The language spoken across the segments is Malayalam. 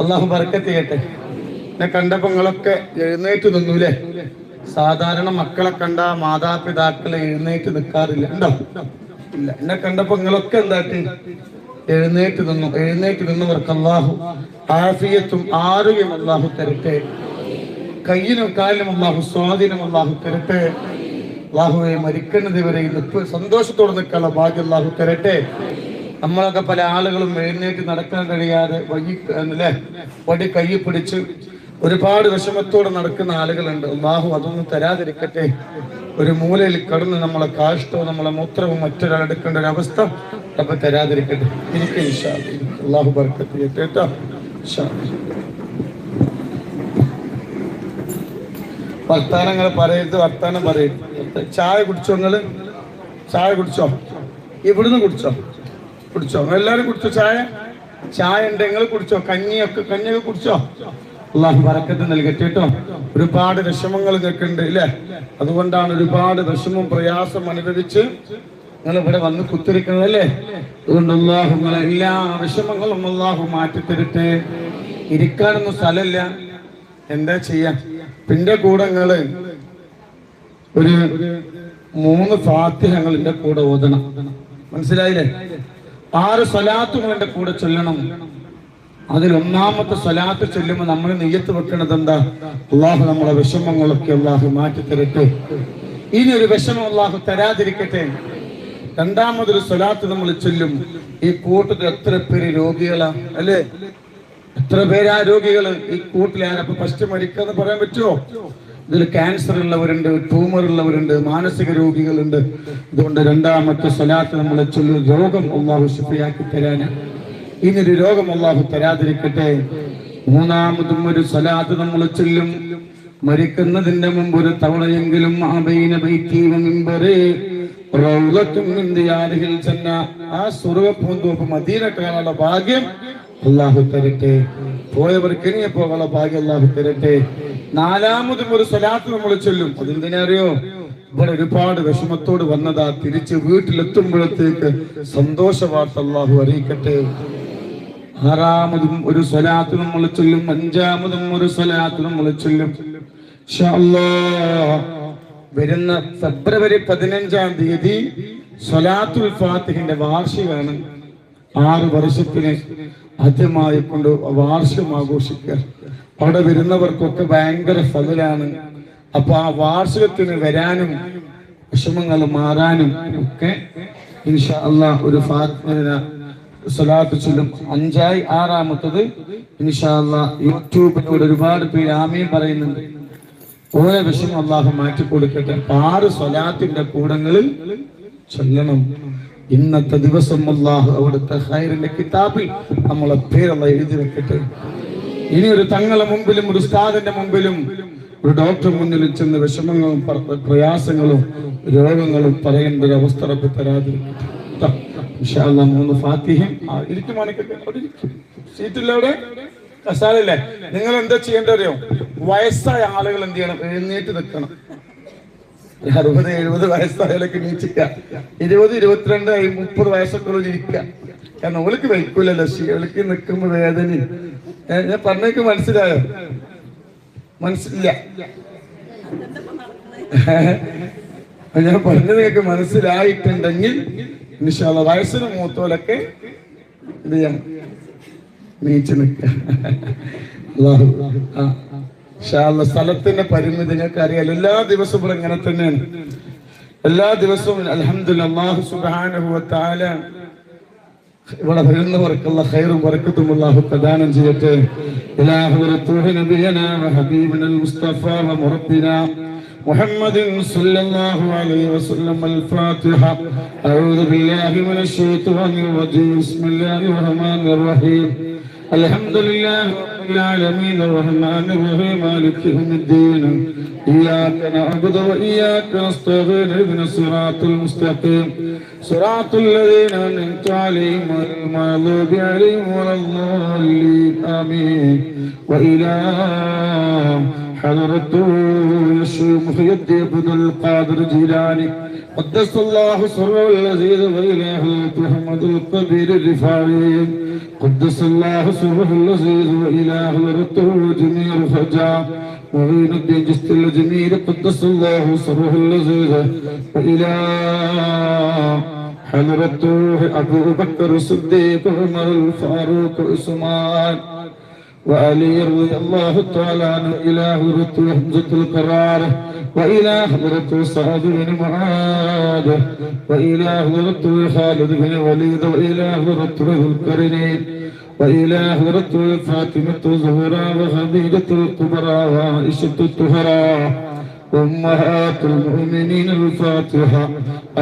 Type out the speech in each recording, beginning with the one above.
അള്ളാഹു ബർക്കത്ത് ചെയ്യട്ടെ. എന്നെ കണ്ടപ്പോ നിങ്ങളൊക്കെ എഴുന്നേറ്റ് നിന്നൂലേ? സാധാരണ മക്കളെ കണ്ട മാതാപിതാക്കൾ എഴുന്നേറ്റ് നിൽക്കാറില്ല, ഉണ്ടോ? ഇല്ല. എന്നെ കണ്ടപ്പോ നിങ്ങളൊക്കെ എന്താക്കി എഴുന്നേറ്റ് നിന്നു. എഴുന്നേറ്റ് നിന്നവർക്ക് അള്ളാഹു ആഫിയത്തും ആരോഗ്യം അള്ളാഹു തരട്ടെ. കയ്യിനും കാലിനും അള്ളാഹു സ്വാധീനം അള്ളാഹു തരട്ടെ. അള്ളാഹുവെ മരിക്കുന്നത് വരെ സന്തോഷത്തോടെ നിൽക്കാനുള്ള ഭാഗ്യം അള്ളാഹു തരട്ടെ. നമ്മളൊക്കെ പല ആളുകളും എഴുന്നേറ്റ് നടക്കാൻ കഴിയാതെ വടി കൈ പിടിച്ച് ഒരുപാട് വിഷമത്തോടെ നടക്കുന്ന ആളുകളുണ്ട്. അള്ളാഹു അതൊന്നും തരാതിരിക്കട്ടെ. ഒരു മൂലയിൽ കടന്ന് നമ്മളെ കാഷ്ടവും നമ്മളെ മൂത്രവും മറ്റൊരാൾ എടുക്കേണ്ട ഒരു അവസ്ഥ അപ്പൊ തരാതിരിക്കട്ടെ. എനിക്ക് അള്ളാഹു ബർക്കത്ത് ചെയ്യട്ടെ കേട്ടോ. വർത്താനങ്ങൾ പറയരുത്, വർത്താനം പറയരുത്. ചായ കുടിച്ചോ? നിങ്ങള് ചായ കുടിച്ചോ? ഇവിടുന്ന് കുടിച്ചോ? കുടിച്ചോ? എല്ലാരും കുടിച്ചോ? ചായ ഉണ്ട്, നിങ്ങൾ കുടിച്ചോ? കഞ്ഞിയൊക്കെ കുടിച്ചോ? അള്ളാഹു ബറക്കത്ത് നൽകട്ടെ കേട്ടോ. ഒരുപാട് വിഷമങ്ങൾ കേൾക്കുന്നുണ്ട് ഇല്ലേ? അതുകൊണ്ടാണ് ഒരുപാട് വിഷമവും പ്രയാസം അനുഭവിച്ച് നിങ്ങൾ ഇവിടെ വന്ന് കുത്തിരിക്കുന്നത് അല്ലേ? അതുകൊണ്ട് അള്ളാഹു നിങ്ങളെ എല്ലാ വിഷമങ്ങളും അള്ളാഹു മാറ്റിത്തരട്ടെ. ഇരിക്കാനൊന്നും സ്ഥലമില്ല, എന്താ ചെയ്യാ? പിന്നെ കൂടെ നിങ്ങള് ഒരു 3 ഫാത്തിഹകൾ എന്റെ കൂടെ ഓതണം. മനസ്സിലായില്ലേ? 6 സ്വലാത്തുകൾ എന്റെ കൂടെ ചൊല്ലണം. അതിൽ 1-ാമത്തെ സ്വലാത്ത് ചൊല്ലുമ്പോൾ നമ്മൾ നെയ്യത്ത് വെക്കണത് എന്താ? അള്ളാഹു നമ്മളെ വിഷമങ്ങളൊക്കെ അള്ളാഹു മാറ്റിത്തരട്ടെ. ഇനി ഒരു വിഷമം അള്ളാഹു തരാതിരിക്കട്ടെ. 2-ാമതൊരു സ്വലാത്ത് നമ്മൾ ചൊല്ലും. ഈ കൂട്ടത്തിൽ എത്ര പേര് രോഗികളാ അല്ലേ? എത്ര പേരാ രോഗികള് ഈ കൂട്ടിലാരപ്പോ ഫസ്റ്റ് മരിക്കാന്ന് പറയാൻ പറ്റുമോ? ഇതിൽ ക്യാൻസർ ഉള്ളവരുണ്ട്, ട്യൂമർ ഉള്ളവരുണ്ട്, മാനസിക രോഗികളുണ്ട്. അതുകൊണ്ട് 2-ാമത്തെ സ്വലാത്ത് നമ്മളെ ചൊല്ലും. രോഗം അള്ളാഹു ശിഫയാക്കി തരാന്. ഇനിയൊരു രോഗം അള്ളാഹു തരാതിരിക്കട്ടെ. 3-ാമതും ഒരു സ്വലാത്ത് നമ്മൾ ചൊല്ലും. മരിക്കുന്നതിന്റെ മുമ്പ് ഒരു തവണയെങ്കിലും ആ സ്വർഗ്ഗപ്പൂന്തോപ്പ് മദീന കാണാനുള്ള ഭാഗ്യം അള്ളാഹു തരട്ടെ. പോയവർക്ക് ഇനിയെ പോകാനുള്ള ഭാഗ്യം അള്ളാഹു തരട്ടെ. 4-ാമതും ഒരു സ്വലാത്ത് നമ്മൾ ചൊല്ലും. അതെന്തിനറിയോ? ഇവിടെ ഒരുപാട് വിഷമത്തോട് വന്നതാ, തിരിച്ച് വീട്ടിലെത്തുമ്പോഴത്തേക്ക് സന്തോഷ വാർത്ത അള്ളാഹു അറിയിക്കട്ടെ. 6-ാമതും ഒരു സ്വലാത്ത് നമ്മൾ ചൊല്ലും. 5-ാമതും ഒരു സ്വലാത്ത് നമ്മൾ ചൊല്ലും. ഇൻഷാ അല്ലാഹ് വരുന്ന ഫെബ്രുവരി 15-ാം തീയതി സ്വലാത്തുൽ ഫാത്തിഹിന്റെ വാർഷികമാണ്. 6 വർഷത്തിന് ആദ്യമായി കൊണ്ട് വാർഷികം ആഘോഷിക്കുക. അവിടെ വരുന്നവർക്കൊക്കെ ഭയങ്കര ഫലമാണ്. അപ്പൊ ആ വാർഷികത്തിന് വരാനും വിഷമങ്ങൾ മാറാനും ഒക്കെ ഇൻഷാ അല്ലാഹ് ഒരു സ്വലാത്ത് ചൊല്ലും. 5-ആയി 6-ാമത്തത് ഇൻഷാ അല്ലാഹ് യൂട്യൂബിലൂടെ ഒരുപാട് പേര് ആമീൻ പറയുന്നുണ്ട്. ഓരോ വിഷമം അള്ളാഹു മാറ്റി കൊടുക്കട്ടെ. 6 സ്വലാത്തിന്റെ കൂടങ്ങളിൽ ചൊല്ലണം. ഇന്നത്തെ ദിവസം അല്ലാഹു അവിടുത്തെ ഖൈറിന്റെ കിതാബിൽ നമ്മളെ പേരല്ല എഴുതി വെക്കട്ടെ. ഇനി ഒരു തങ്ങളെ മുമ്പിലും ഒരു ഉസ്താദിന്റെ മുമ്പിലും ഒരു ഡോക്ടർ മുന്നിൽ ചെന്ന് വിഷമങ്ങളും പ്രയാസങ്ങളും രോഗങ്ങളും പറയേണ്ട ഒരു അവസ്ഥ റബ്ബ് തരാതിരിക്കട്ടെ. ഇൻഷാ അല്ലാഹ് 3 ഫാത്തിഹയും സീറ്റില്ലവിടെ കസാലല്ലേ? നിങ്ങൾ എന്താ ചെയ്യേണ്ടറിയോ? വയസ്സായ ആളുകൾ എന്ത് ചെയ്യണം? എഴുന്നേറ്റ് നിൽക്കണം. 60-70 വയസ്സായാലൊക്കെ നീച്ചിക്ക. 20, 22, 30 വയസ്സൊക്കെ ഇരിക്കുക. കാരണം ഓൾക്ക് വയ്ക്കൂലല്ലോ. ഓൾക്ക് നിൽക്കുമ്പോ വേദന. ഞാൻ പറഞ്ഞേക്ക് മനസ്സിലായോ? മനസ്സില്ല. ഞാൻ പറഞ്ഞത് നിങ്ങൾക്ക് മനസ്സിലായിട്ടുണ്ടെങ്കിൽ ഇൻഷാ അല്ലാഹ് വയസ്സിന് മൂത്തോലൊക്കെ എന്ത് ചെയ്യാം? നീച്ചു നിൽക്ക. സ്ഥലത്തിന്റെ പരിമിതി നിങ്ങൾക്ക് അറിയാലോ. എല്ലാ ദിവസവും ഇവിടെ ഇങ്ങനെ തന്നെയാണ്. എല്ലാ ദിവസവും അൽഹംദുലില്ലാഹ് അല്ലാഹു സുബ്ഹാനഹു വ തആല ഇവിടെ വരുന്നവർക്കുള്ള ഖൈറും ബറക്കത്തും അല്ലാഹു പ്രദാനം ചെയ്യട്ടെ. ഇലാ ഹുറത്തുഹു നബിയനാ വ ഹബീബിനൽ മുസ്തഫ വ മുറബ്ബിനാ محمد صلى الله عليه وسلم. الفاتحة. أعوذ بالله من الشيطان الرجيم. بسم الله الرحمن الرحيم. الحمد لله رب العالمين الرحمن الرحيم مالك يوم الدين. إياك نعبد وإياك نستعين. اهدنا الصراط المستقيم صراط الذين أنعمت عليهم غير المغضوب عليهم ولا الضالين. آمين. وإلى حضرة الشيخ محي الدين بن القادر الجيلاني قدس الله سره اللذيذ وإله محمد الكبير الرفاعي قدس الله سره اللذيذ وإله رته جميع الفجاء وغين الدين جست الجميل قدس الله سره اللذيذ وإله حضرته أبو بكر الصديق عمر الفاروق عثمان وعلي رضي الله تعالى عنه إلى حضرة حمزة القرار وإلى حضرة سعد بن معاذ وإلى حضرة خالد بن وليد وإلى حضرة ذو القرنين وإلى حضرة فاطمة الزهراء وخديجة الكبرى وعائشة الطهرى أمهات المؤمنين. الفاتحة.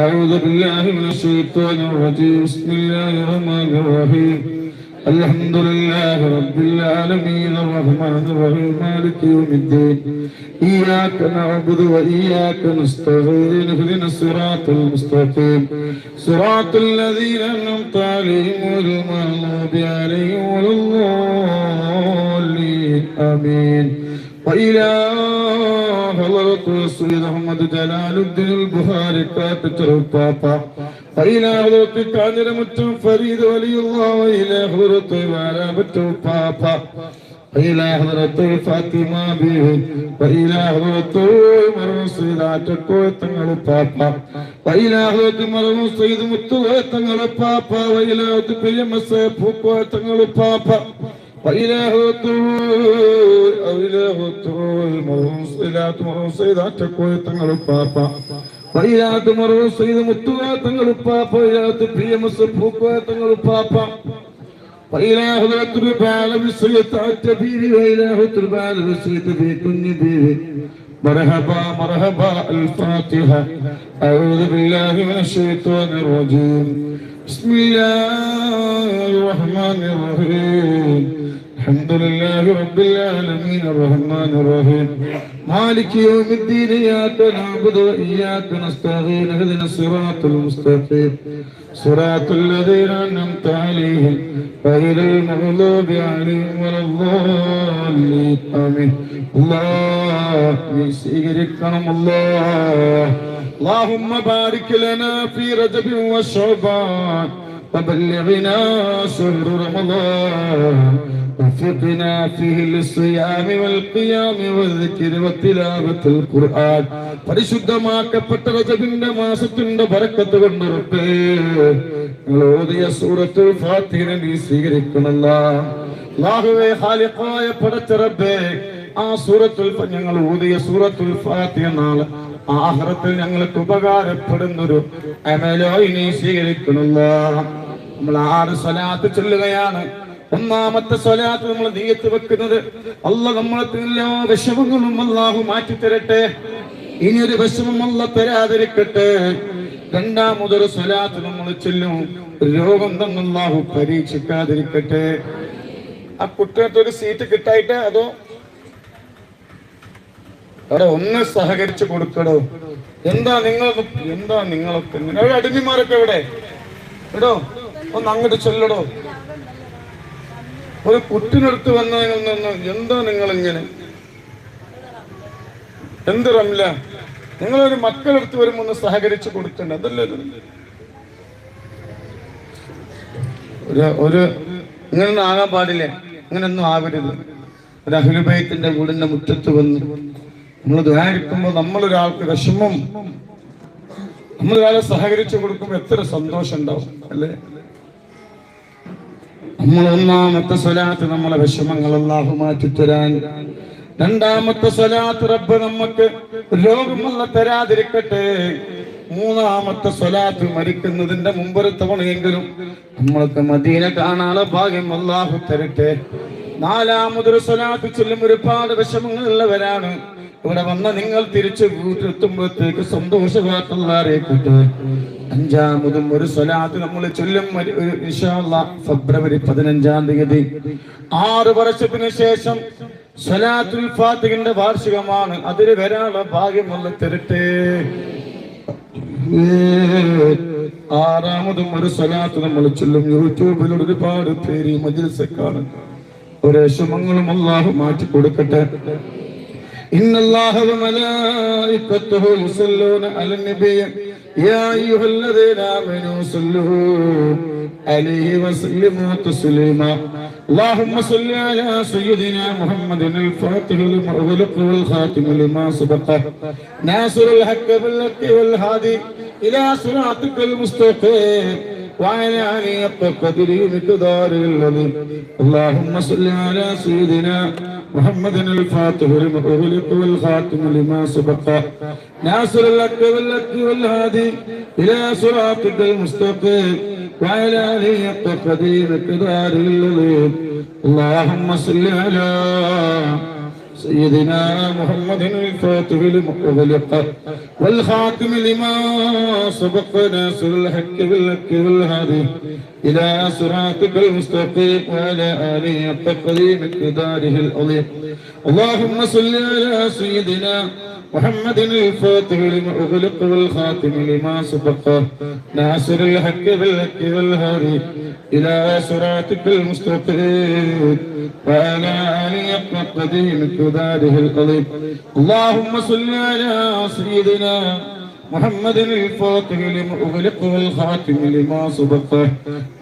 أعوذ بالله من الشيطان الرجيم. بسم الله الرحمن الرحيم. الحمد لله رب العالمين الرحمن الرحيم مالك يوم الدين إياك نعبد وإياك نستعين اهدنا الصراط المستقيم صراط الذين أنعمت عليهم غير المغضوب عليهم ولا الضالين آمين. وإلى حضرة السيد محمد جلال الدين البخاري كاتب البابا وإلى حضرة كامل متم فريد ولي الله وإلى حضرة وعلى متم بابا وإلى حضرة فاطمة بيه وإلى حضرة مرم سيدات كويتنغل بابا وإلى حضرة مرم سيد متويتنغل بابا وإلى حضرة بيم سيف كويتنغل بابا وإلى حضرة مرم سيدات كويتنغل بابا وإلى مرم سيد متويتنغل بابا وإلى بيم سيف كويتنغل وإلى حضرة ربال بسيط التبير وإلى حضرة ربال بسيط بكن بير مرحبا مرحبا. الفاتحة. أعوذ بالله من الشيطان الرجيم. بسم الله الرحمن الرحيم. الحمد لله رب العالمين الرحمن الرحيم مالك يوم الدين إياك نعبد وإياك نستعين اهدنا الصراط المستقيم صراط الذين أنعمت عليهم غير المغضوب عليهم ولا الضالين آمين. الله يسيركم الله. اللهم بارك لنا في رجب وشعبان وبلغنا شهر رمضان وفقنا فيه للصيام والقيام والذكر وتلاوة القرآن. പരിശുദ്ധമാക്കപ്പെട്ട റജബിന്റെ മാസത്തിന്റെ ബറക്കത്ത് കൊണ്ട് റബ്ബേ ഓതിയ സൂറത്തുൽ ഫാത്തിഹ നീ സ്വീകരിക്കണമല്ലാ. അല്ലാഹുവേ ഖാലിഖായ പടച്ച റബ്ബേ ആ സൂറത്തുൽ ഞങ്ങൾ ഓതിയ സൂറത്തുൽ ഫാത്തിഹ നാളെ ആഖിറത്തിൽ ഞങ്ങൾക്ക് ഉപകാരപ്പെടുന്നൊരു അമലായി നീ സ്വീകരിക്കണമല്ലാ. നമ്മൾ 6 സ്വലാത്ത് ചൊല്ലുകയാണ്. ഒന്നാമത്തെ സ്വലാത്ത് നമ്മൾ നിയ്യത്ത് വെക്കുന്നത് അല്ലാഹ് നമ്മളെ എല്ലാ വിഷമങ്ങളും അല്ലാഹു മാറ്റി തരട്ടെ. ഇനിയൊരു വിഷമം അല്ലാഹ് തരാതിരിക്കട്ടെ. രണ്ടാമതൊരു സ്വലാത്ത് നമ്മൾ ചൊല്ലും രോഗം തന്നെ അല്ലാഹു പരീക്ഷിക്കാതിരിക്കട്ടെ. ആ കുട്ടികൾക്ക് ഒരു സീറ്റ് കിട്ടായിട്ട് അതോ അവിടെ ഒന്ന് സഹകരിച്ചു കൊടുക്കടോ. എന്താ നിങ്ങളൊക്കെ അടിമമാരൊക്കെ എവിടെ എടോ ഒന്ന് അങ്ങോട്ട് ചൊല്ലടോ. ഒരു കുട്ടിനടുത്ത് വന്നതിൽ നിന്ന് എന്താ നിങ്ങൾ ഇങ്ങനെ എന്ത് റംല നിങ്ങളൊരു മക്കളെടുത്ത് വരുമ്പോ ഒന്ന് സഹകരിച്ചു കൊടുക്കണ്ട. അതല്ലേ ഒരു ഇങ്ങനൊന്നും ആകാൻ പാടില്ലേ. ഇങ്ങനൊന്നും ആവരുത്. ഒരു അഹ്ലു ബൈത്തിന്റെ വീടിന്റെ മുറ്റത്ത് വന്ന് നമ്മൾ ദ്വാരിക്കുമ്പോ നമ്മളൊരാൾക്ക് വിഷമം നമ്മളൊരാളെ സഹകരിച്ചു കൊടുക്കുമ്പോ എത്ര സന്തോഷം ഉണ്ടാവും അല്ലേ. നമ്മൾ ഒന്നാമത്തെ സ്വലാത്ത് നമ്മളെ വിഷമങ്ങൾ അല്ലാഹു മാറ്റിത്തരാൻ. രണ്ടാമത്തെ സ്വലാത്ത് റബ്ബ് നമുക്ക് രോഗമുള്ള തരാതിരിക്കട്ടെ. മൂന്നാമത്തെ സ്വലാത്ത് മരിക്കുന്നതിന്റെ മുമ്പൊരു തവണയെങ്കിലും നമ്മൾക്ക് മദീന കാണാനുള്ള ഭാഗ്യം അല്ലാഹു തരട്ടെ. നാലാമതൊരു സ്വലാത്ത് ചൊല്ലും ഒരുപാട് വിഷമങ്ങളുള്ളവരാണ്. ഇവിടെ വന്ന നിങ്ങൾ തിരിച്ച് വീട്ടിലെത്തുമ്പോഴത്തേക്ക് സന്തോഷവാർത്ത അറിയിക്കട്ടെ. അഞ്ചാമതും ഒരു സ്വലാത്ത് നമ്മൾ ചൊല്ലും ഇൻഷാ അല്ലാഹ് ഫെബ്രുവരി 15-ാം തീയതി 6 വർഷത്തിന് ശേഷം സ്വലാത്തുൽ ഫാത്തിഹിന്റെ വാർഷികമാണ്. അതിന് വരാനുള്ള ഭാഗ്യം അല്ലാഹു തരട്ടെ. ആറാമതും ഒരു സ്വലാത്ത് നമ്മൾ ചൊല്ലും. യൂട്യൂബിൽ ഒരുപാട് പേര് മജ്‌ലിസ് കാണും. ഒരു വിഷമങ്ങളും അല്ലാഹു മാറ്റി കൊടുക്കട്ടെ. إن الله وملائكته يصلون على النبي يا أيها الذين آمنوا صلوا عليه وسلموا تسليما اللهم صل على سيدنا محمد الفاتح لما أغلق والخاتم لما سبق ناصر الحق بالحق والهادي إلى صراطك المستقيم وعلى آله حق قدره مقداره العظيم اللهم صل على سيدنا محمد الفاتح لما أغلق والخاتم لما سبق ناصر الحق بالحق والهادي إلى صراطك المستقيم وعلى آله حق قدره مقداره العظيم اللهم صل على سيدنا محمد الفاتح لما أغلق والخاتم لما سبق ناصر الحق بالحق والهادي إلى صراطك المستقيم وعلى آله حق قدره مقداره العظيم اللهم صل على سيدنا محمد الفاتح لما أغلق والخاتم لما سبق ناصر الحق بالحق والهادي إلى صراطك المستقيم وعلى آله حق قدره مقداره العظيم اللهم صل على سيدنا محمد الفاتح لما أغلق والخاتم لما سبق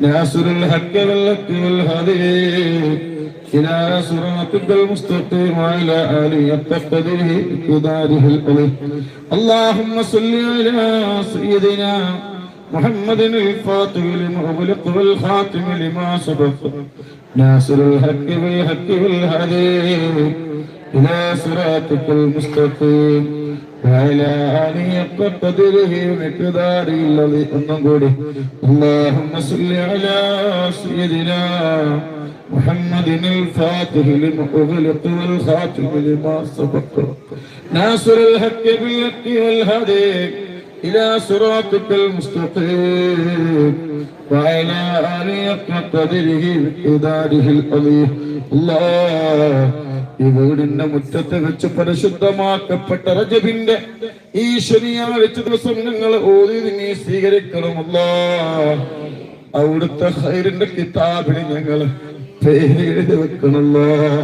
ناصر الحق بالحق والهادي إلى صراطك المستقيم وعلى آله حق قدره مقداره العظيم اللهم صل على سيدنا محمد الفاتح لما أغلق والخاتم لما سبق ناصر الحق بالحق والهادي إلى صراطك المستقيم وعلى آله حق قدره ومقداره العظيم اللهم صل على سيدنا محمد الفاتح لما أغلق والخاتم لما سبق ناصر الحق بالحق والهادي إلى صراطك المستقيم وعلى آله حق قدره ومقداره العظيم الله ഈ വീടിന്റെ മുറ്റത്ത് വെച്ച് പരിശുദ്ധമാക്കപ്പെട്ട റജബിന്റെ ഈ ശനിയാഴ്ച ദിവസം ഞങ്ങൾ ഓതി നീ സ്വീകരിക്കണം അല്ലാഹ് അവിടുത്തെ ഖൈറിന്റെ കിതാബിൽ ഞങ്ങൾ പേര് എഴുതി വെക്കണം അല്ലാഹ്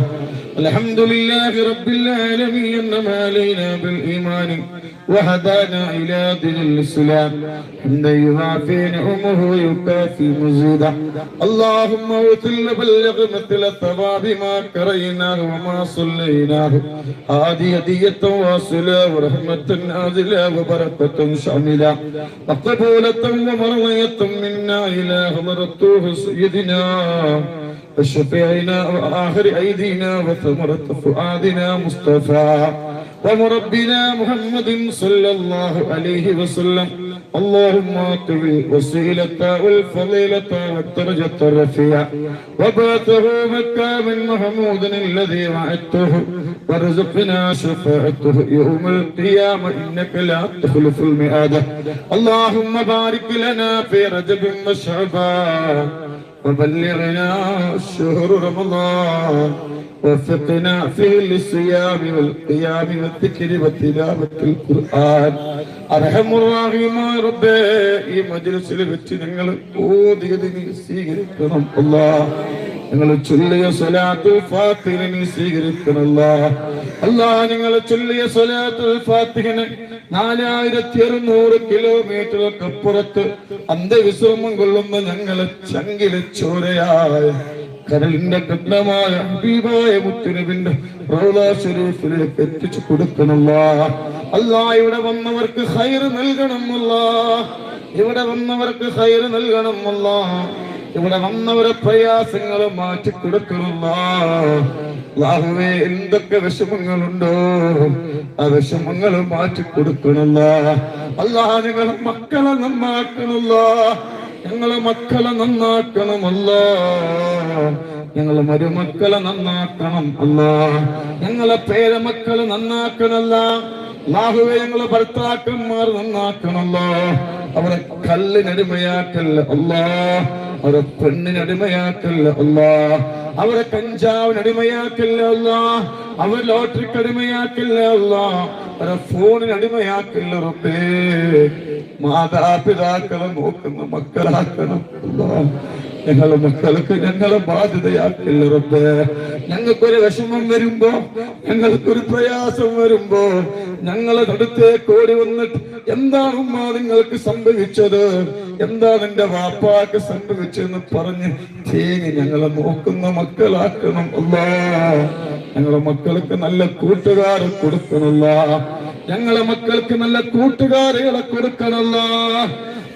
الحمدلله رب العالمين انما علينا بالايمان وهدانا الى دين الاسلام حمدا يوافي نعمه ويكافي مزيدا اللهم وصل بلغ مثل ثواب ما قريناه وما صليناه هذه هدية واصلة ورحمة نازلة وبركة شاملة وقبولة ومرضية منا إلى حضرته سيدنا وشفيعنا وآخر أيدينا وثمرة فؤادنا مصطفى ومربنا محمد صلى الله عليه وسلم اللهم اعطه الوسيلة والفضيلة والدرجة الرفيعة وبعثه مكاما محمودا الذي وعدته وارزقنا شفاعته يوم القيامة إنك لا تخلف الميعاد اللهم بارك لنا في رجب وشعبان وبلغنا شهر رمضان وفقنا فيه للصيام والقيام والذكر وتلاوة القرآن أرحم الراحمين ربي ഈ മജ്‌ലിസിൽ വെച്ച് ഞങ്ങൾ ഓതിയത് നീ സ്വീകരിക്കണം അല്ലാഹ് ഞങ്ങൾ ചൊല്ലിയ സ്വലാത്തുൽ ഫാത്തിഹ നീ സ്വീകരിക്കണം അല്ലാഹ് ഞങ്ങൾ ചൊല്ലിയ സ്വലാത്തുൽ ഫാത്തിഹനെ 4600 കിലോമീറ്ററുകൾക്കപ്പുറത്ത് അന്ത്യവിശ്രമം കൊള്ളുന്ന ഞങ്ങളെ ചങ്കിലെ ചോരയായ കരളിന്റെ കഠിനമായ ഹബീബായ മുത്തുനബിന്റെ റൗള ശരീഫിലേക്ക് എത്തിച്ചു കൊടുക്കണമല്ലാ അല്ലാഹ് ഇവിടെ വന്നവർക്ക് ഖൈർ നൽകണം അല്ലാഹ് ഇവിടെ വന്നവർക്ക് ഖൈർ നൽകണം അല്ലാഹ് ഇവിടെ വന്നവരെ പ്രയാസങ്ങൾ മാറ്റി കൊടുക്കണമല്ലാ അല്ലാഹുവേ എന്തൊക്കെ വിഷമങ്ങളുണ്ടോ ആ വിഷമങ്ങൾ മാറ്റി കൊടുക്കണമല്ലാ അല്ലാഹ് ഞങ്ങളെ മക്കളെ നന്നാക്കണമല്ലാ ഞങ്ങളെ മക്കളെ നന്നാക്കണമല്ലാ ഞങ്ങളെ മരുമക്കളെ നന്നാക്കണം അല്ലാ ഞങ്ങളെ പേരമക്കളെ നന്നാക്കണമല്ലാ അല്ലാഹുവേ ഞങ്ങളെ ഭർത്താക്കന്മാർ നന്നാക്കണമല്ലാ അവരെ കല്ലിനടിമയാക്കല്ല അല്ലാ അവരെ പെണ്ണിനടിമയാക്കല്ല അല്ലാ അവരെ കഞ്ചാവിനടിമയാക്കല്ല അല്ലാ അവർ ലോട്ടറിക്ക് അടിമയാക്കല്ല അല്ലാ അവരെ ഫോണിനടിമയാക്കല്ല റബ്ബേ മാതാപിതാക്കളെ നോക്കുന്ന മക്കളാക്കണം അല്ലാ ഞങ്ങളെ മക്കൾക്ക് ഞങ്ങളെ ബാധ്യതയാക്കില്ല റബ്ബേ. ഞങ്ങൾക്കൊരു വിഷമം വരുമ്പോ, ഞങ്ങൾക്കൊരു പ്രയാസം വരുമ്പോ ഞങ്ങളെ അടുത്തേക്ക് ഓടി വന്നിട്ട് എന്താണ് ഉമ്മ നിങ്ങൾക്ക് സംഭവിച്ചത്, എന്താ നിന്റെ വാപ്പാക്ക് സംഭവിച്ചെന്ന് പറഞ്ഞ് തേങ്ങി ഞങ്ങളെ നോക്കുന്ന മക്കളാക്കണം അല്ലാ. ഞങ്ങളെ മക്കൾക്ക് നല്ല കൂട്ടുകാരെ കൊടുക്കണല്ല, ഞങ്ങളെ മക്കൾക്ക് നല്ല കൂട്ടുകാരികളെ കൊടുക്കണല്ല.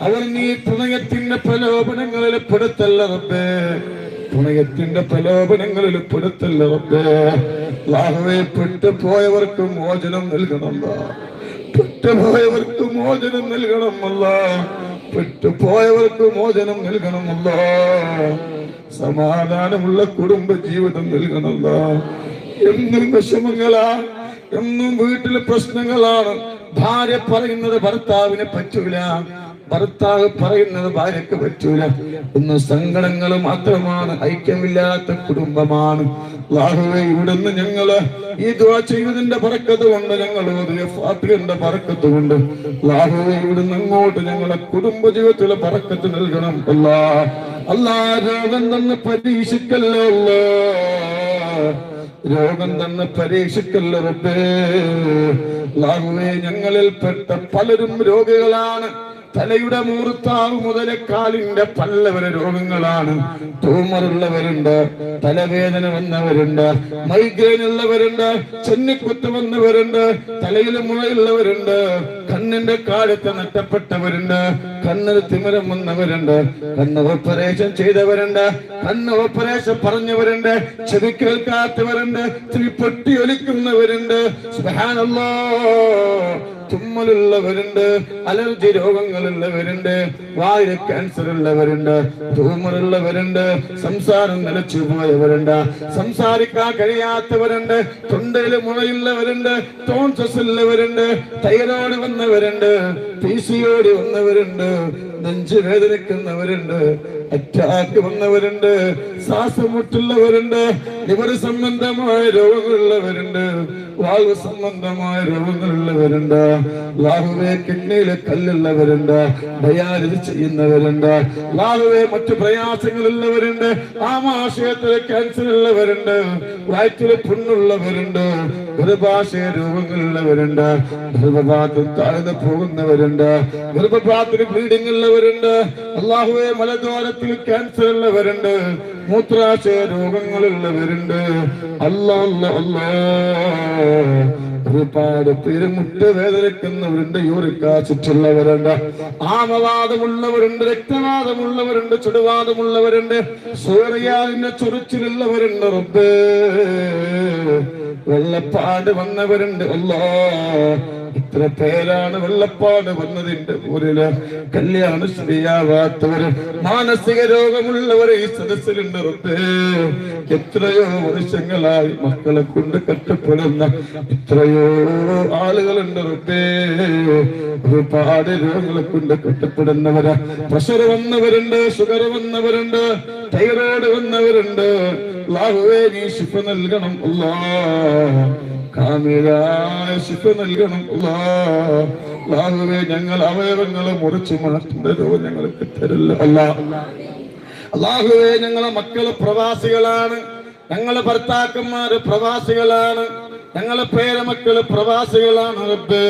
അവർ നീ പ്രണയത്തിന്റെ പ്രലോഭനങ്ങളിൽ പെടുത്തല്ല റബ്ബേ, പ്രണയത്തിന്റെ പ്രലോഭനങ്ങളിൽ പെടുത്തല്ല റബ്ബേ. അല്ലാഹുവേ, പെട്ടുപോയവർക്ക് മോചനം നൽകണമല്ല, പെട്ടുപോയവർക്ക് മോചനം നൽകണമല്ല, പെട്ടുപോയവർക്ക് മോചനം നൽകണമല്ല. സമാധാനമുള്ള കുടുംബ ജീവിതം നൽകണമല്ല. എന്നും വിഷമങ്ങളാ, എന്നും വീട്ടിലെ പ്രശ്നങ്ങളാണ്. ഭാര്യ പറയുന്നത് ഭർത്താവിനെ പറ്റൂല, ഭർത്താവ് പറയുന്നത് ഭാര്യക്ക് പറ്റൂല. ഇന്ന് സങ്കടങ്ങൾ മാത്രമാണ്, ഐക്യമില്ലാത്ത കുടുംബമാണ്. അല്ലാഹുവേ, ഇവിടുന്ന് ഞങ്ങള് ഈ ദുആ ചെയ്തതിന്റെ ബറക്കത്ത് കൊണ്ട്, ഞങ്ങൾ ഓതിയ ഫാത്തിഹയുടെ ബറക്കത്ത് കൊണ്ട് അല്ലാഹുവേ, ഇവിടുന്ന് അങ്ങോട്ട് ഞങ്ങളെ കുടുംബ ജീവിതത്തിലെ ബറക്കത്ത് നൽകണം അല്ലാ. അല്ലാ, രോഗം തന്ന് പരീക്ഷിക്കല്ലോ അല്ലാ, രോഗം തന്ന് പരീക്ഷിക്കല്ല റബ്ബേ. അല്ലാഹുവേ, ഞങ്ങളിൽപ്പെട്ട പലരും രോഗികളാണ്. തലയുടെ മൂർത്താവ് മുതൽ കാലിന്റെ പല്ല വരെ രോഗങ്ങളാണ്. ട്യൂമറുള്ളവരുണ്ട്, തലവേദന വന്നവരുണ്ട്, മൈഗ്രെയിൻ ഉള്ളവരുണ്ട്, ചെന്നിക്കുത്ത് വന്നവരുണ്ട്, തലയിൽ മുഴയുള്ളവരുണ്ട്, കണ്ണിന്റെ കാലത്ത് നഷ്ടപ്പെട്ടവരുണ്ട്, കണ്ണിന് തിമിരം വന്നവരുണ്ട്, കണ്ണ് ഓപ്പറേഷൻ ചെയ്തവരുണ്ട്, കണ്ണ് ഓപ്പറേഷൻ പറഞ്ഞവരുണ്ട്, ചെവി കേൾക്കാത്തവരുണ്ട്, ചെവി പൊട്ടി ഒലിക്കുന്നവരുണ്ട്, സുബ്ഹാനല്ലാഹ്, തുമ്മലുള്ളവരുണ്ട്, അലർജി രോഗങ്ങളുള്ളവരുണ്ട്, വായു ക്യാൻസർ ഉള്ളവരുണ്ട്, ട്യൂമറുള്ളവരുണ്ട്, സംസാരം നിലച്ചു പോയവരുണ്ട്, സംസാരിക്കാൻ കഴിയാത്തവരുണ്ട്, തൊണ്ടയിൽ മുഴയുള്ളവരുണ്ട്, ടോൺസസ് ഉള്ളവരുണ്ട്, തൈറോയ്ഡ് വന്നവരുണ്ട്, PCOD വന്നവരുണ്ട്, നെഞ്ചു വേദനിക്കുന്നവരുണ്ട്, അറ്റാക്ക് വന്നവരുണ്ട്, ശ്വാസമുട്ടുള്ളവരുണ്ട്, ലിവർ സംബന്ധമായ രോഗങ്ങളുള്ളവരുണ്ട്, വാൽവ് സംബന്ധമായ രോഗങ്ങളുള്ളവരുണ്ട്, അല്ലാഹുവേ, കിഡ്നിയിലെ കല്ലുള്ളവരുണ്ട്, ഡയാലിസിസ് ചെയ്യുന്നവരുണ്ട്, അല്ലാഹുവേ, മറ്റു പ്രയാസങ്ങളുള്ളവരുണ്ട്, ആമാശയത്തിലെ ക്യാൻസർ ഉള്ളവരുണ്ട്, വയറ്റിലെ പുണ്ണുള്ളവരുണ്ട്, ഗർഭാശയ രോഗങ്ങളുള്ളവരുണ്ട്, ഗർഭപാത്രം താഴ്ന്നു പോകുന്നവരുണ്ട്, ഗർഭപാത്രത്തിൽ ബ്ലീഡിംഗ് ഉള്ളവരുണ്ട്, അല്ലാഹുവേ, മലദ്വാരത്തിൽ ക്യാൻസർ ഉള്ളവരുണ്ട്, മൂത്രാശയ രോഗങ്ങളുള്ളവരുണ്ട്. അല്ലാ അല്ലാ അല്ലാ, ഒരുപാട് പേര് മുട്ടുവേദനിക്കുന്നവരുണ്ട്, യൂറിക് ആസിഡ് ഉള്ളവരുണ്ട്, ആമവാദമുള്ളവരുണ്ട്, രക്തവാദമുള്ളവരുണ്ട്, ചുടുവാദമുള്ളവരുണ്ട്, സോറിയാലിന്റെ ചൊറിച്ചിലുള്ളവരുണ്ട് റബ്ബേ, വെള്ളപ്പാട് വന്നവരുണ്ട്. അല്ലാ, ഇത്ര പേരാണ് വെള്ളപ്പാട് വന്നതിന്റെ ഊരില്. കല്യാണം ശരിയാവാത്തവര്, മാനസിക രോഗമുള്ളവര് ഈ സദസ്സിലുണ്ട് റബ്ബേ. എത്രയോ വർഷങ്ങളായി മക്കളെ കൊണ്ട് കഷ്ടപ്പെടുന്ന എത്രയോ ആളുകളുണ്ട് റബ്ബേ. ഒരുപാട് രോഗങ്ങളെ കൊണ്ട് കഷ്ടപ്പെടുന്നവര്, പ്രഷർ വന്നവരുണ്ട്, ഷുഗർ വന്നവരുണ്ട്, തൈറോയ്ഡ് വന്നവരുണ്ട്. അല്ലാഹുവേ, നീ ശിഫ നൽകണം അല്ലാ, കാമിലായ ശിഫ നൽകണം അല്ലാ. അല്ലാഹുവേ, ഞങ്ങൾ അവയവങ്ങളെ മുറിച്ചു മാറ്റുന്ന രോഗം ഞങ്ങൾക്ക് തരില്ല അല്ലാ. അല്ലാഹുവേ, ഞങ്ങളെ മക്കള് പ്രവാസികളാണ്, ഞങ്ങളെ ഭർത്താക്കന്മാര് പ്രവാസികളാണ്, ഞങ്ങളെ പേരമക്കള് പ്രവാസികളാണ് റബ്ബേ.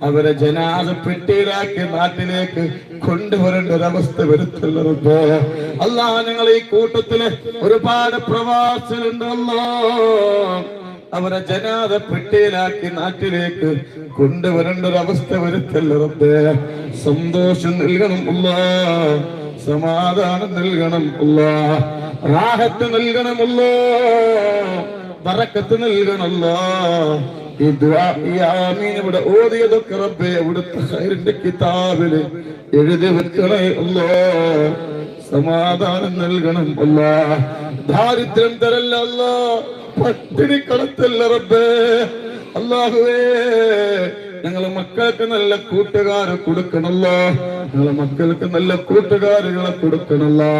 അവരെ ജനാസ പെട്ടിയിലാക്കി നാട്ടിലേക്ക് കൊണ്ടുവരേണ്ട ഒരവസ്ഥ വരുത്തല്ല റബ്ബേ. അല്ലാ, ഞങ്ങൾ ഈ കൂട്ടത്തില് ഒരുപാട് പ്രവാസികളുണ്ട് അല്ലാ, അവരെ ജനാസ പെട്ടിയിലാക്കി നാട്ടിലേക്ക് കൊണ്ടുവരേണ്ട ഒരവസ്ഥ വരുത്തല്ല റബ്ബേ. സന്തോഷം നൽകണം അല്ലാ, സമാധാനം നൽകണം അല്ലാ, റാഹത്ത് നൽകണം അല്ലാ, ബറക്കത്ത് നൽകണം അല്ലാ. ഈ ദുആ, ഈ ആമീൻ ഇവിടെ ഓതിയതൊക്കെ റബ്ബേ അവിടുത്തെ ഖൈറിന്റെ കിതാബില് എഴുതി വെക്കണേ അല്ലാ. സമാധാനം നൽകണം അല്ലാ, ദാരിദ്ര്യം തരല്ല അല്ലാ, പട്ടിണി കളത്തല്ല റബ്ബേ. അല്ലാഹുവേ, ഞങ്ങളെ മക്കൾക്ക് നല്ല കൂട്ടുകാരെ കൊടുക്കണല്ലോ, ഞങ്ങളെ മക്കൾക്ക് നല്ല കൂട്ടുകാരികളെ കൊടുക്കണല്ലോ,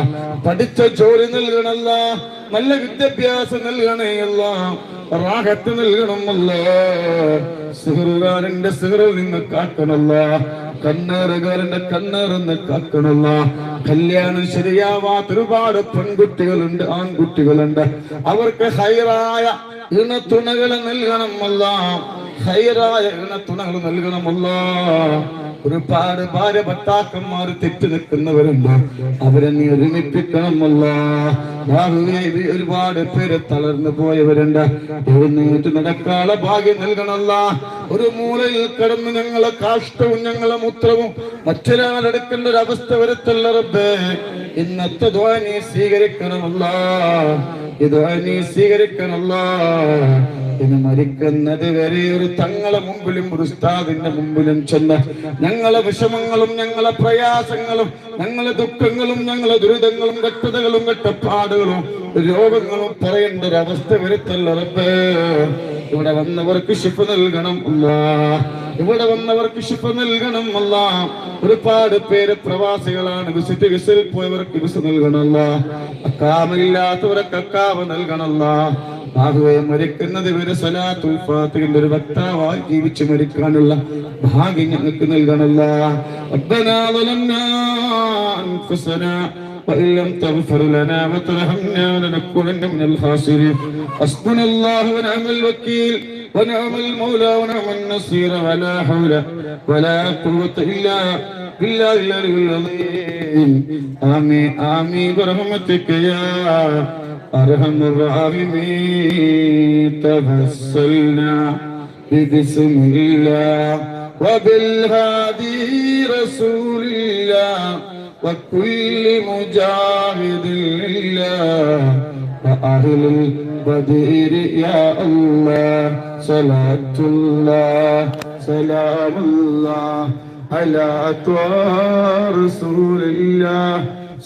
പഠിച്ച ജോലി നൽകണല്ല, നല്ല വിദ്യാഭ്യാസം നൽകണേയല്ല. റാഹത്ത് നൽകണമല്ല. സിഹറുകാരന്റെ സിഹറിൽ നിന്ന് കാക്കണമല്ല. കണ്ണേറുകാരന്റെ കണ്ണേറിന്ന് കാക്കണമല്ല. കല്യാണം ശരിയാവാത്ത ഒരുപാട് പെൺകുട്ടികളുണ്ട്, ആൺകുട്ടികളുണ്ട്. അവർക്ക് ഹൈറായ ഇണത്തുണകളെ നൽകണമല്ല. ഹൈറായ ഇണത്തുണകൾ നൽകണമല്ല. ഒരുപാട് ഭാര്യ ഭർത്താക്കന്മാർ തെറ്റു നിൽക്കുന്നവരുണ്ട്, അവരെ നീ ഒരുമിപ്പിക്കണമല്ല. ഒരുപാട് പേര് തളർന്നു പോയവരുണ്ട്, എഴുന്നേറ്റ് നടക്കാനുള്ള ഭാഗ്യം നൽകണമല്ല. ഒരു മൂലയിൽ കിടന്ന് ഞങ്ങളെ കാഷ്ടവും ഞങ്ങളെ മൂത്രവും മറ്റൊരാളെടുക്കേണ്ട ഒരു അവസ്ഥ വരുത്തല്ല റബ്ബേ. ഇന്നത്തെ ദുആ നീ സ്വീകരിക്കണമല്ല. ഈ ദുആ നീ സ്വീകരിക്കണമല്ല. ഇന്ന് മരിക്കുന്നത് വരെ ഒരു തങ്ങളെ മുമ്പിലും ഒരു ഉസ്താദിന്റെ മുമ്പിലും ചെന്ന് ഞങ്ങളെ വിഷമങ്ങളും ഞങ്ങളെ പ്രയാസങ്ങളും ഞങ്ങളെ ദുഃഖങ്ങളും ഞങ്ങളെ ദുരിതങ്ങളും കഷ്ടതകളും കഷ്ടപ്പാടുകളും രോഗങ്ങളും പറയേണ്ട ഒരു അവസ്ഥ വരുത്തല്ല റബ്ബേ. ഇവിടെ വന്നവർക്ക് ശിഫ നൽകണം അല്ലാഹ്. ഇവിടെ വന്നവർക്ക് ശിഫ നൽകണം അല്ലാഹ്. ഒരുപാട് പേര് പ്രവാസികളാണ്, വിസിൽ പോയവർക്ക് വിസ നൽകണം അല്ലാഹ്. അക്കാമില്ലാത്തവർക്ക് അക്കാമ നൽകണം അല്ലാഹ്. ആഹുവെ മരിക്കുന്നത് വരെ സലാത്തുൽ ഫാത്തിഹിന്റെ ഒരു വക്താവായി ജീവിച്ച് മരിക്കാനുള്ള ഭാഗ്യം ഞങ്ങൾക്ക് നൽകണമല്ല. റബ്ബനാ ളലംനാ അൻഫുസനാ വഇൻ ലം തഗ്ഫിർ ലനാ വതർഹംനാ ലനകൂനന്ന മിനൽ ഖാസിരീൻ. ഹസ്ബുനല്ലാഹു വനിഅമൽ വകീൽ വനിഅമൽ മൗലാ വനിഅമൻ നസീർ വലാ ഹൗല വലാ ഖുവത ഇല്ലാ ബില്ലാഹിൽ അലിയ്യിൽ അദീം. ആമീൻ ആമീൻ ബിറഹ്മതിക യാ أرحم الراحمين. توسلنا بسم الله وبالهادي رسول الله وكل مجاهد لله وأهل البدير يا الله. صلاة الله سلام الله على رسول الله.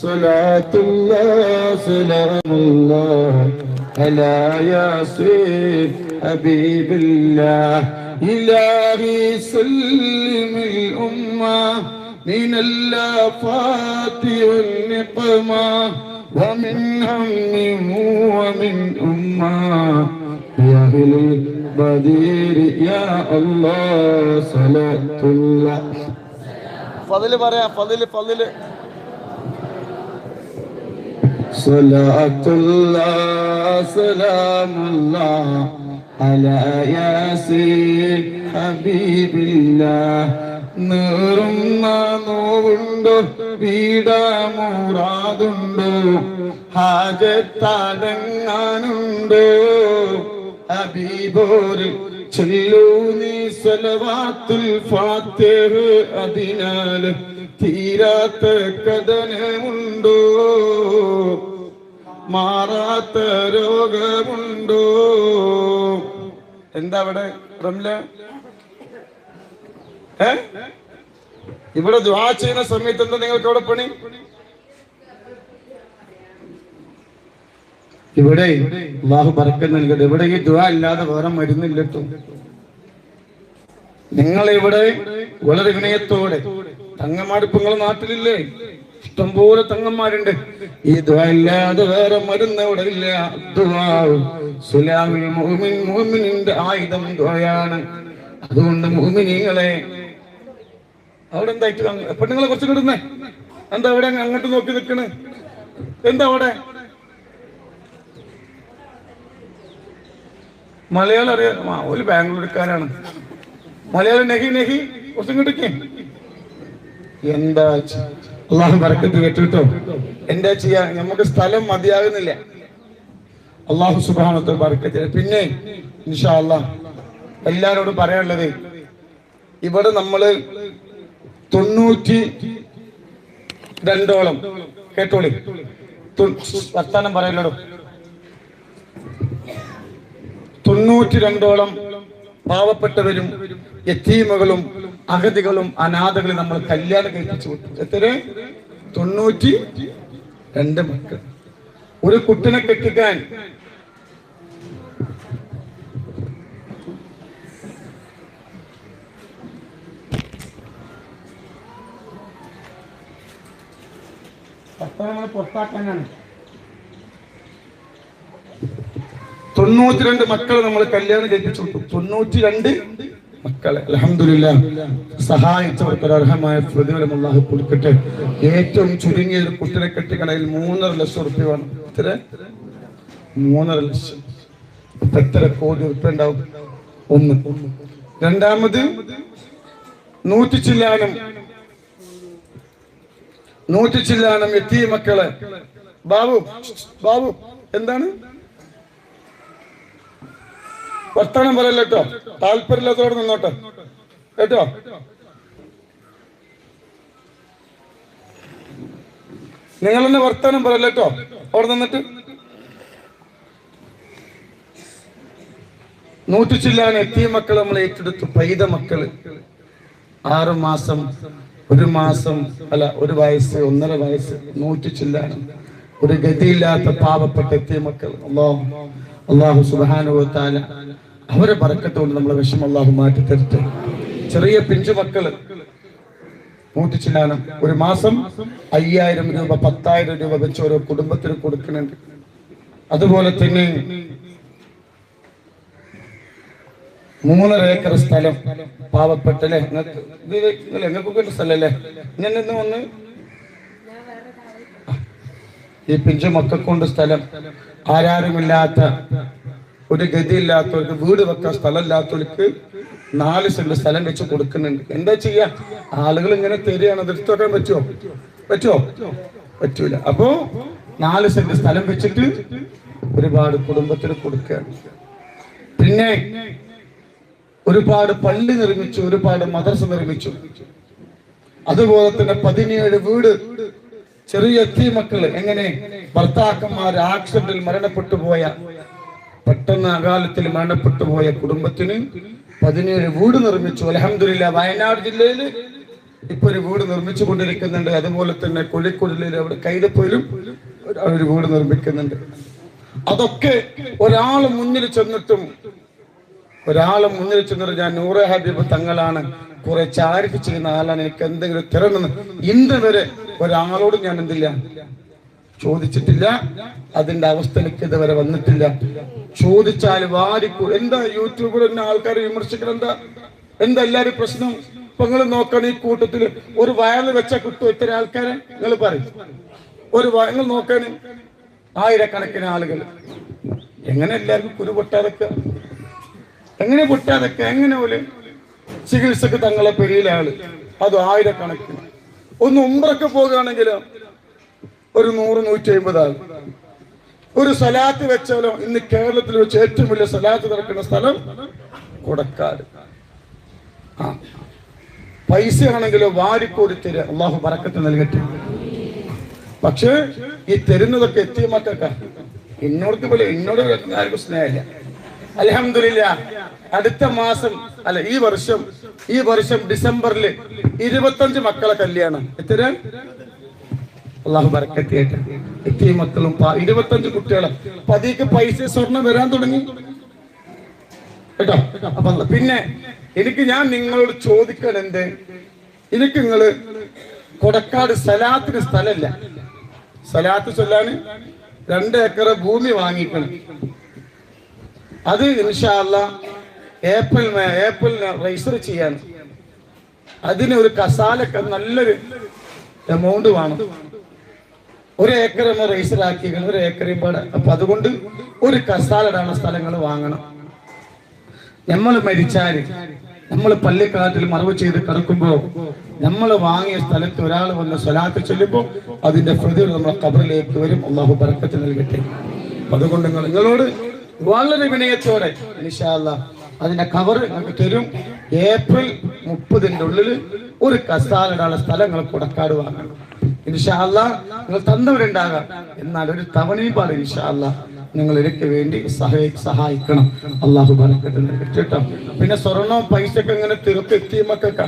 صلاة الله سلام الله على ياسين حبيب الله. إلهي سلم الأمة من الآفات والنقمة ومن هم ومن أمة يا أهل البدير يا الله. صلاة الله فضل بريا فضل فضل صلاة الله سلام الله على ياسين حبيب الله. നീറുന്ന നോവുണ്ടോ വീടാമുറാതുണ്ടോ ഹാജത്തടങ്ങാനുണ്ടോ ഹബീബോര് ചൊല്ലൂ നീ സലവാത്തുൽ ഫാത്തിഹ്. അതിനാൽ തീരാത്ത കഥനമുണ്ടോ മാറാത്ത രോഗമുണ്ടോ? എന്താ അവിടെ റംല? ഇവിടെ ദുആ ചെയ്യുന്ന സമയത്ത് എന്താ നിങ്ങൾക്ക് അവിടെ പണി? ഇവിടെ അല്ലാഹു ബറക്കത്ത് നൽകട്ടെ. ഇവിടെ ഈ ദുആ അല്ലാതെ വേറെ മരുന്നില്ല ട്ടോ. നിങ്ങൾ ഇവിടെ വളരെ വിനയത്തോടെ തങ്ങന്മാരിപ്പങ്ങളെ നാട്ടിലില്ലേ? ഇഷ്ടംപോലെ തങ്ങന്മാരുണ്ട്. ഈ ദുആ അല്ലാതെ വേറെ മരുന്ന് ഇവിടെ ഇല്ല. മുഅ്മിനിന്റെ ആയുധം ദുആയാണ്. അതുകൊണ്ട് മുഅ്മിനീങ്ങളെ അവിടെ എന്തായിട്ട് പെണ്ണുങ്ങളെ കുറച്ച് കിടന്നേ. എന്താ അവിടെ അങ്ങോട്ട് നോക്കി നിൽക്കണേ? എന്താ അവിടെ? മലയാളം അറിയാം. ഒരു ബാംഗ്ലൂർക്കാരാണ്. മലയാളം നെഹി നെഹി കുറച്ചും കിടക്കേ. എന്താ അല്ലാഹു ബറക്കത്ത് കേട്ടോ. എന്താ ചെയ്യാ, നമുക്ക് സ്ഥലം മതിയാകുന്നില്ല. അല്ലാഹു സുബ്ഹാനഹു വ തആല ബറക്കത്ത്. പിന്നെ ഇൻഷാ അല്ലാഹ് എല്ലാരോടും പറയാനുള്ളത്, ഇവിടെ നമ്മള് 92 കേട്ടോളി, വർത്താനം പറയല്ലോ. 92 പാവപ്പെട്ടവരും യതീമുകളും അഗതികളും അനാഥകളും നമ്മൾ കല്യാണം കഴിപ്പിച്ചു വിട്ടു. എത്ര? 92 മക്കൾ. ഒരു കുട്ടിനെ കെട്ടിക്കാൻ പുറത്താക്കാനാണ്. 92 മക്കളെ നമ്മൾ കല്യാണം കഴിപ്പിച്ചു കൊടുത്തു. 92 മക്കളെ അൽഹംദുലില്ലാഹ് സഹായിച്ചവർക്ക് അർഹമായ പ്രതിഫലം അല്ലാഹു കൊടുക്കട്ടെ. ഏറ്റവും ചുരുങ്ങിയ ഒരു കുട്ടിനെ കെട്ടിക്കണയിൽ 3.5 ലക്ഷം റുപ്യ വേണം. എത്ര? 3.5 ലക്ഷം. എത്ര കോടി റുപ്യ ഉണ്ടാവും? ഒന്ന്. രണ്ടാമത് 100 ചില്ലാനം എത്തിയ മക്കളെ. ബാബു ബാബു എന്താണ് വർത്തമാനം പറയല്ലോ കേട്ടോ, താല്പര്യമില്ലാത്തവിടെ നിന്നോട്ടെ കേട്ടോ. നിങ്ങൾ തന്നെ വർത്തമാനം പറയല്ലോ കേട്ടോ അവിടെ നിന്നിട്ട്. 100 ചില്ലാനം എത്തിയ മക്കളെ നമ്മൾ ഏറ്റെടുത്തു. പൈത മക്കള് 6 മാസം, 1 മാസം അല്ല 1 വയസ്സ്, 1.5 വയസ്സ്, 100 ചില്ലാനം ഒരു ഗതിയില്ലാത്ത പാവപ്പെട്ട എത്തിയ മക്കൾ. അല്ലാഹു സുബ്ഹാനഹു വ തആല അവരെ ബർക്കത്ത് കൊണ്ട് നമ്മളെ വിഷമം അല്ലാഹു മാറ്റി തരട്ടെ. ചെറിയ പിഞ്ചു മക്കള് 100 ചില്ലാനം 1 മാസം 5000 രൂപ 10,000 രൂപ വെച്ച് ഓരോ കുടുംബത്തിന് കൊടുക്കുന്നുണ്ട്. അതുപോലെ തന്നെ 3.5 ഏക്കർ സ്ഥലം പാവപ്പെട്ടല്ലേ നിങ്ങൾക്കൊക്കെ സ്ഥലല്ലേ. ഞാൻ ഒന്ന് ഈ പിഞ്ചു മക്കൾക്കൊണ്ട് സ്ഥലം, ആരാരുമില്ലാത്ത ഒരു ഗതിയില്ലാത്തവർക്ക്, വീട് വെക്കാൻ സ്ഥലമില്ലാത്തവർക്ക് 4 സെന്റ് സ്ഥലം വെച്ച് കൊടുക്കുന്നുണ്ട്. എന്താ ചെയ്യാ, ആളുകൾ ഇങ്ങനെ തരികയാണ്. അത് എടുത്തു വെക്കാൻ പറ്റുമോ? പറ്റൂല. അപ്പോ 4 സെന്റ് സ്ഥലം വെച്ചിട്ട് ഒരുപാട് കുടുംബത്തിന് കൊടുക്കുകയാണ്. പിന്നെ ഒരുപാട് പള്ളി നിർമ്മിച്ചു, ഒരുപാട് മദ്രസ നിർമ്മിച്ചു. അതുപോലെ തന്നെ 17 വീട് ചെറിയ എത്തിയ മക്കള്. എങ്ങനെ ഭർത്താക്കന്മാർ ആക്സിഡന്റിൽ മരണപ്പെട്ടു പോയ, പെട്ടെന്ന് അകാലത്തിൽ മരണപ്പെട്ടു പോയ കുടുംബത്തിന് 17 വീട് നിർമ്മിച്ചു. അൽഹംദുലില്ലാഹ് വയനാട് ജില്ലയിൽ ഇപ്പൊ ഒരു വീട് നിർമ്മിച്ചു കൊണ്ടിരിക്കുന്നുണ്ട്. അതുപോലെ തന്നെ കോഴിക്കോട് ജില്ലയിൽ അവിടെ കൈതപ്പൊയിലും ഒരു വീട് നിർമ്മിക്കുന്നുണ്ട്. അതൊക്കെ ഒരാള് മുന്നിൽ ചെന്നിട്ട് ഞാൻ നൂറെ ഹബീബ് തങ്ങളാണ്, കുറെ ചാരിറ്റി ചെയ്യുന്ന ആളാണ്, എനിക്ക് എന്തെങ്കിലും തരണമെന്ന് ഇന്ന് വരെ ഒരാളോട് ഞാൻ എന്തില്ല ചോദിച്ചിട്ടില്ല. അതിന്റെ അവസ്ഥ എനിക്ക് ഇതുവരെ വന്നിട്ടില്ല. ചോദിച്ചാൽ എന്താ യൂട്യൂബിൽ തന്നെ ആൾക്കാരെ വിമർശിക്കണം? എന്താ എല്ലാരും പ്രശ്നം? ഇപ്പൊ നിങ്ങൾ നോക്കണം, ഈ കൂട്ടത്തില് ഒരു വയറിൽ വെച്ച കിട്ടും ഇത്തരം ആൾക്കാരെ? നിങ്ങൾ പറയും. ഒരു വയങ്ങൾ നോക്കാൻ 1000കണക്കിന് ആളുകൾ. എങ്ങനെ എല്ലാവർക്കും കുരു പൊട്ടാതൊക്കെ? എങ്ങനെ പൊട്ടാതൊക്കെ? എങ്ങനെ പോലെ ചികിത്സക്ക് തങ്ങളെ പെരിയിലെ ആള്, അത് 1000കണക്കിന്. ഒന്ന് ഉംറക്ക് പോകുകയാണെങ്കിലോ ഒരു 100-150 ആൾ. ഒരു സലാത്ത് വെച്ചാലോ ഇന്ന് കേരളത്തിൽ വെച്ച് ഏറ്റവും വലിയ സലാത്ത് നടക്കുന്ന സ്ഥലം കൊടക്കാട്. പൈസ ആണെങ്കിലോ വാരിക്കോരി തരിക. അള്ളാഹു ബറക്കത്ത് നൽകട്ടെ. പക്ഷേ ഈ തരുന്നതൊക്കെ എത്തിയ മക്കൾക്കാ. എന്നോട് ആർക്കും സ്നേഹമില്ല. അൽഹംദുലില്ലാഹ് അടുത്ത മാസം അല്ല ഈ വർഷം ഡിസംബറിൽ 25 മക്കളെ കല്യാണം. എത്ര? അള്ളാഹു ബറക്കത്ത് ചെയ്യട്ടെ. എത്തിയ മക്കളും 25 കുട്ടികളെ. പതിക്ക് പൈസ സ്വർണം വരാൻ തുടങ്ങി കേട്ടോ. അപ്പൊ പിന്നെ ഞാൻ നിങ്ങളോട് ചോദിക്കാൻ എന്ത്, എനിക്ക് നിങ്ങള് കൊടക്കാട് സലാത്തിന് സ്ഥലമില്ല. സലാത്ത് ചൊല്ലാന് 2 ഏക്കർ ഭൂമി വാങ്ങിക്കണം. അത് ഇൻഷാ അല്ലാഹ് ഏപ്രിലിന് രജിസ്റ്റർ ചെയ്യാൻ. അതിന് ഒരു കസാലക്ക് നല്ലൊരു എമൗണ്ട് വേണം. 1 ഏക്കർ നമ്മൾ രജിസ്റ്റർ ആക്കി 1 ഏക്കറേയും പാടെ. അപ്പൊ അതുകൊണ്ട് ഒരു കസാലടാണ് സ്ഥലങ്ങൾ വാങ്ങണം. നമ്മൾ മരിച്ചാല്, നമ്മൾ പള്ളിക്കാട്ടിൽ മറവ് ചെയ്ത് കിടക്കുമ്പോ നമ്മൾ വാങ്ങിയ സ്ഥലത്ത് ഒരാൾ വന്ന് സ്വലാത്ത് ചൊല്ലുമ്പോ അതിന്റെ പ്രതിഫലം നമ്മുടെ ഖബറിലേക്ക് വരും. അള്ളാഹു ബറക്കത്ത് നൽകട്ടെ. അതുകൊണ്ട് നിങ്ങളോട് വളരെ വിനയത്തോടെ ഇൻഷാ അല്ലാഹ് അതിന്റെ കവർ നിങ്ങൾക്ക് തരും. ഏപ്രിൽ 30-ന്റെ ഉള്ളിൽ ഒരു കസാലടാനുള്ള സ്ഥലങ്ങൾ കൊടക്കാട് വാങ്ങണം. ഇൻഷാ അല്ലാഹ് നിങ്ങൾ തന്നവരുണ്ടാകാം, എന്നാൽ ഒരു തവണയും പാട് ഇൻഷാ അല്ലാഹ് നിങ്ങൾ എനിക്ക് വേണ്ടി സഹായിക്കണം. അള്ളാഹു ബറക്കത്ത് നൽകട്ടെ കേട്ടോ. പിന്നെ സ്വർണവും പൈസയൊക്കെ ഇങ്ങനെ എത്തിയ മക്കൾക്കാ.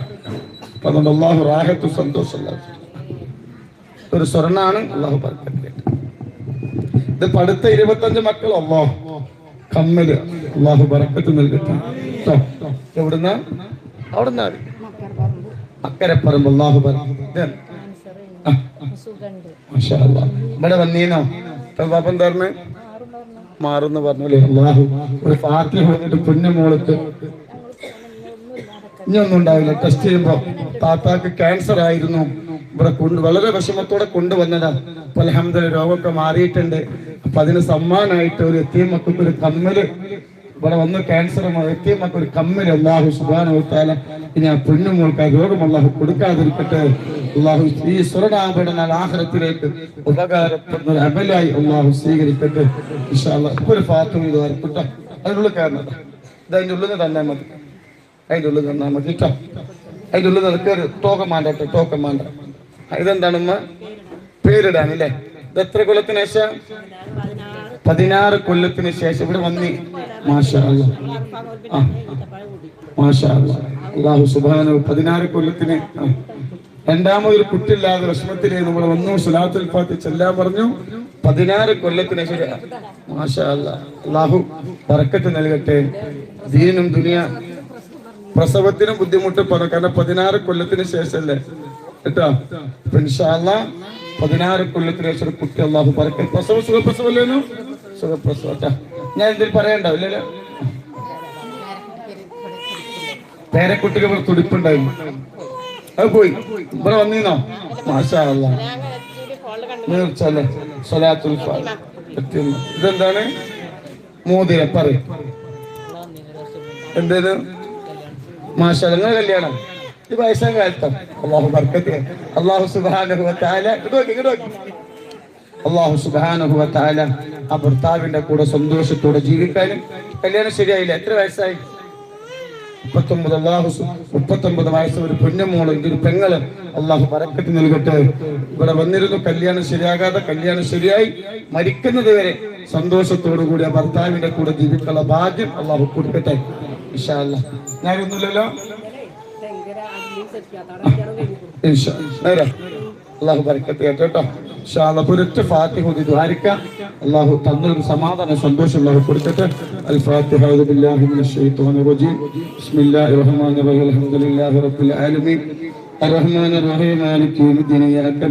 അതുകൊണ്ട് അള്ളാഹു റാഹത്തും സന്തോഷം ഒരു സ്വർണ്ണാണ്. അള്ളാഹു ബറക്കത്ത്. ഇത് അടുത്ത 25 മക്കൾ അള്ളാഹു കമ്മല് അള്ളാഹു ബറക്കത്ത് നൽകട്ടെ. എവിടുന്ന? അവിടുന്ന് അക്കരപ്പറമ്പ്. അള്ളാഹു ബറക്കത്ത്. ഇവിടെ വന്നീനോ? പാപ്പ എന്താ പറഞ്ഞ്? മാറുന്നു പറഞ്ഞല്ലേ. അല്ലാഹു ഒരു ഫാത്തിഹ ഓതിട്ട് പുണ്യമോൾക്ക് ഇനിയൊന്നും ഉണ്ടാവില്ല. ടെസ്റ്റ് ചെയ്യുമ്പോ താത്താക്ക് ക്യാൻസർ ആയിരുന്നു, ഇവിടെ വളരെ വിഷമത്തോടെ കൊണ്ടുവന്നതാ. അപ്പൊ അൽഹംദുലില്ലാഹ് രോഗമൊക്കെ മാറിയിട്ടുണ്ട്. അപ്പൊ അതിന് സമ്മാനമായിട്ട് ഒരു യതീം മക്കൾക്ക് ഒരു കമ്മല് ഇവിടെ വന്ന് ക്യാൻസർ യതീം മക്കൾക്ക് ഒരു കമ്മല് അല്ലാഹു സുബ്ഹാനഹു വ തആല ഇനി ആ പുണ്യമോൾക്ക് ആ രോഗം അല്ലാഹു കൊടുക്കാതിരിക്കട്ടെ. അല്ലാഹു ഈ സ്വർണ്ണാഭരണ ആഖിറത്തിലേക്ക് ഉപകാരപ്പെടുന്ന ഒരു അമലായി അല്ലാഹു സ്വീകരിക്കട്ടെ ഇൻഷാ അല്ലാഹ്. ഒരു ഫാത്തിഹ ഇത് വരട്ടെ. അതിനുള്ളിൽ കയറണം. ഇത് അതിൻ്റെ ഉള്ളിൽ നിന്ന് തന്നെ മതി. അതിൻ്റെ ഉള്ളിൽ നിന്നാൽ മതി കേട്ടോ. അതിൻ്റെ ഉള്ളിൽ നിൽക്കൊരു ടോക്കമാണ്ടട്ടെ. ടോക്കമാണ്ട ഇതെന്താണമ്മ പേരിടാനല്ലേ? ഇത് എത്ര കൊല്ലത്തിന് ശേഷം? 16 കൊല്ലത്തിന് ശേഷം ഇവിടെ വന്നി. മാഷാ അല്ലാഹ്. മാഷാ അല്ലാഹ്. അല്ലാഹു സുബ്ഹാനഹു 16 കൊല്ലത്തിന് രണ്ടാമതൊരു കുട്ടിയില്ലാതെ വിഷമത്തിലേ നമ്മൾ വന്നു. സ്വലാത്തുൽ ഫാത്തിഹ ചെല്ലാൻ പറഞ്ഞു. 16 കൊല്ലത്തിന് ശേഷം മാഷാ അല്ലാഹ്. അല്ലാഹു ബറക്കത്ത് നൽകട്ടെ. ദീനും ദുനിയ പ്രസവത്തിനും ബുദ്ധിമുട്ട് പറഞ്ഞു. കാരണം 16 കൊല്ലത്തിന് ശേഷമല്ലേ കേട്ടോ. ഇൻഷാ അല്ലാഹ് 16 കൊല്ലത്തിന് ശേഷം ഒരു കുട്ടി അല്ലാഹു ബറക്കത്ത്. പ്രസവം സുഖപ്രസവല്ലേനു? സുഖപ്രസവം കേട്ടോ. ഞാൻ എന്തെങ്കിലും പറയണ്ടാവില്ലല്ലോ. പേരക്കുട്ടിക്ക് ഇവിടെ തുടിപ്പുണ്ടായിരുന്നു, അത് പോയി. ഇവിടെ വന്നീന്നോ? മാഷാ അല്ലാഹ്. നീർച്ചല്ലേ സ്വലാത്തുൽ ഫാത്തിഹ. ഇതെന്താണ്? മോതിരം പറയും. എന്തേത്? മാഷാ അല്ലാഹ്. നിങ്ങളെ കല്യാണം ഈ വയസ്സാം കാലത്തോ? അല്ലാഹു ബർക്കത്ത്. അല്ലാഹു സുബ്ഹാനഹു വ തആല അല്ലാഹു സുബ്ഹാനഹു വ തആല ആ ഭർത്താവിന്റെ കൂടെ സന്തോഷത്തോടെ ജീവിക്കാനും. കല്യാണം ശരിയായില്ല. എത്ര വയസ്സായി? 39. അല്ലാഹു 39 വയസ്സ് ഒരു പൊന്നുമോള്, ഒരു പെങ്ങള് അല്ലാഹു ബറക്കത്ത് നൽകട്ടെ. ഇവിടെ വന്നിരുന്നു, കല്യാണം ശരിയാകാതെ കല്യാണം ശരിയായി മരിക്കുന്നത് വരെ സന്തോഷത്തോടു കൂടി ആ ഭർത്താവിന്റെ കൂടെ ജീവിക്കാനുള്ള ഭാഗ്യം അല്ലാഹു കൊടുക്കട്ടെ ഇൻഷാ അല്ലാഹ്. ഞാനൊന്നുമില്ലല്ലോ. അല്ലാഹു ബറക്കത്ത് കേട്ടോ. ഇൻഷാ അല്ലാഹ് ഒരൊറ്റ ഫാത്തിഹ ഓതി ദുആരിക്കാം. അല്ലാഹു തന്നൊരു സമാധാന സന്തോഷം അല്ലാഹു കൊടുക്കട്ടെ. അൽ ഫാത്തിഹ. അഊദു ബില്ലാഹി മിനശ് ശൈത്വാനിർ റജീം. ബിസ്മില്ലാഹിർ റഹ്മാനിർ റഹീം. അൽഹംദുലില്ലാഹി റബ്ബിൽ ആലമീൻ. അർറഹ്മാനിർ റഹീം. മാലികി യൗമിദ്ദീൻ. ഇയ്യാക